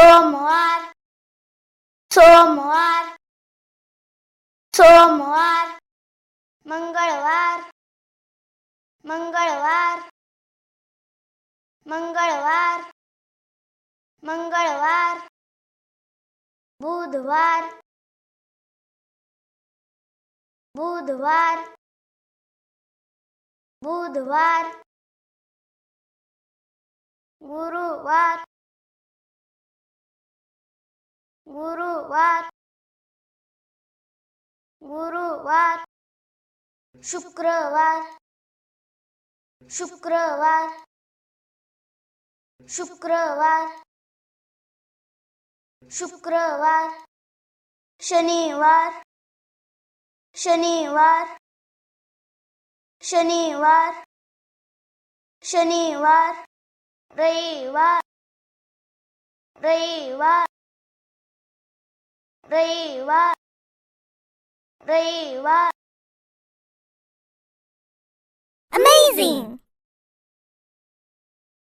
सोमवार सोमवार सोमवार मंगळवार मंगळवार मंगळवार मंगळवार बुधवार बुधवार बुधवार गुरुवार गुरुवार गुरुवार शुक्रवार शुक्रवार शुक्रवार शुक्रवार शनिवार शनिवार शनिवार शनिवार रविवार रविवार रविवार रविवार. Amazing!